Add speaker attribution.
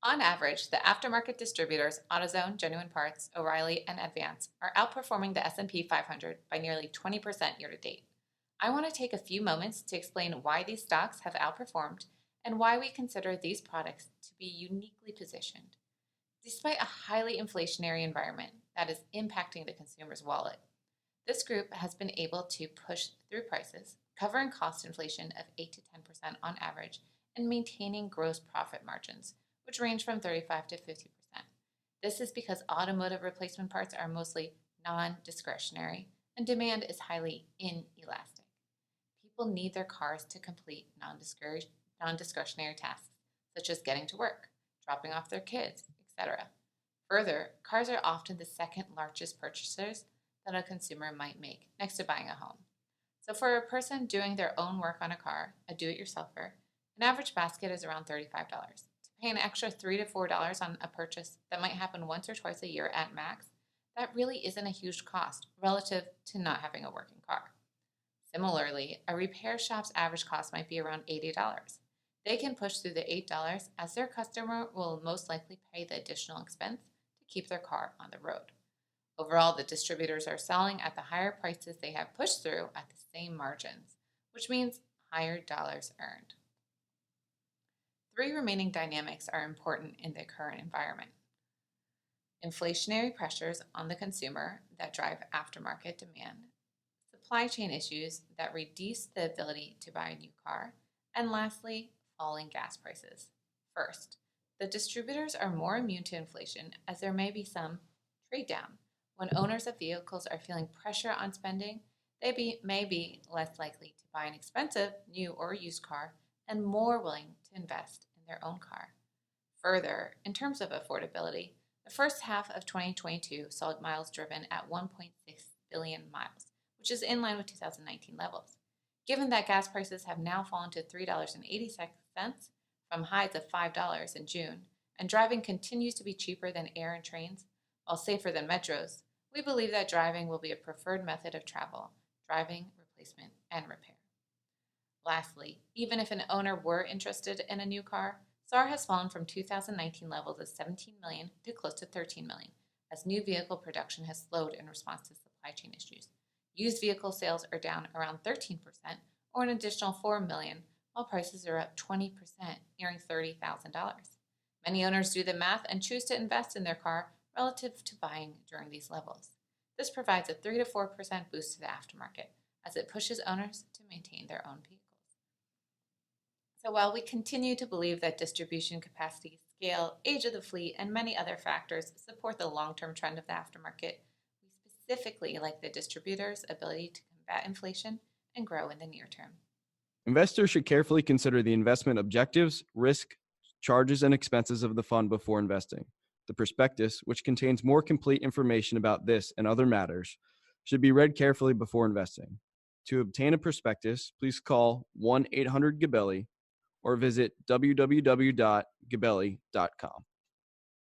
Speaker 1: On average, the aftermarket distributors AutoZone, Genuine Parts, O'Reilly, and Advance are outperforming the S&P 500 by nearly 20% year to date. I want to take a few moments to explain why these stocks have outperformed and why we consider these products to be uniquely positioned. Despite a highly inflationary environment that is impacting the consumer's wallet, this group has been able to push through prices, covering cost inflation of 8 to 10% on average, and maintaining gross profit margins, which range from 35 to 50%. This is because automotive replacement parts are mostly non discretionary and demand is highly inelastic. People need their cars to complete non discretionary tasks, such as getting to work, dropping off their kids, etc. Further, cars are often the second largest purchasers that a consumer might make next to buying a home. So, for a person doing their own work on a car, a do it yourselfer, an average basket is around $35. To pay an extra $3 to $4 on a purchase that might happen once or twice a year at max, that really isn't a huge cost relative to not having a working car. Similarly, a repair shop's average cost might be around $80. They can push through the $8 as their customer will most likely pay the additional expense to keep their car on the road. Overall, the distributors are selling at the higher prices they have pushed through at the same margins, which means higher dollars earned. Three remaining dynamics are important in the current environment: inflationary pressures on the consumer that drive aftermarket demand, supply chain issues that reduce the ability to buy a new car, and lastly, falling gas prices. First, the distributors are more immune to inflation as there may be some trade down. When owners of vehicles are feeling pressure on spending, may be less likely to buy an expensive new or used car and more willing to invest in their own car. Further, in terms of affordability, the first half of 2022 saw miles driven at 1.6 billion miles, which is in line with 2019 levels. Given that gas prices have now fallen to $3.86 from highs of $5 in June, and driving continues to be cheaper than air and trains, while safer than metros, we believe that driving will be a preferred method of travel, driving, replacement, and repair. Lastly, even if an owner were interested in a new car, SAR has fallen from 2019 levels of 17 million to close to 13 million, as new vehicle production has slowed in response to supply chain issues. Used vehicle sales are down around 13%, or an additional 4 million, while prices are up 20%, nearing $30,000. Many owners do the math and choose to invest in their car relative to buying during these levels. This provides a 3 to 4% boost to the aftermarket, as it pushes owners to maintain their own vehicles. So while we continue to believe that distribution capacity, scale, age of the fleet, and many other factors support the long-term trend of the aftermarket, we specifically like the distributors' ability to combat inflation and grow in the near term.
Speaker 2: Investors should carefully consider the investment objectives, risk, charges, and expenses of the fund before investing. The prospectus, which contains more complete information about this and other matters, should be read carefully before investing. To obtain a prospectus, please call 1-800-Gabelli or visit www.gabelli.com.